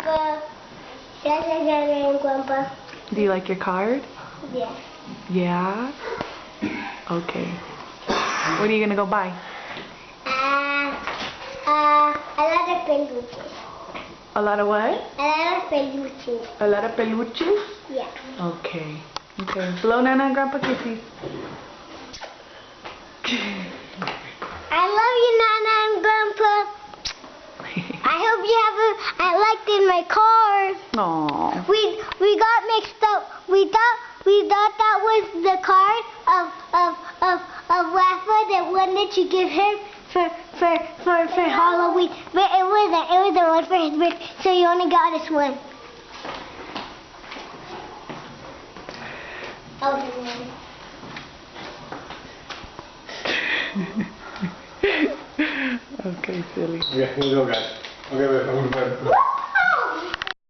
Grandpa. Yes, I got it, Grandpa. Do you like your card? Yeah. Yeah? Okay. What are you gonna go buy? A lot of peluches. A lot of what? A lot of peluches. A lot of peluches? Yeah. Okay. Okay. Blow Nana and Grandpa kisses. I love you, Nana and Grandpa. I hope you have I liked in my car. Aww. We got mixed up. We thought that was the card of Rafa, the one that you give him for Halloween. But it wasn't. It was the one for his birthday. So you only got this one. Okay, silly. Okay, here we go, guys. Okay, wait.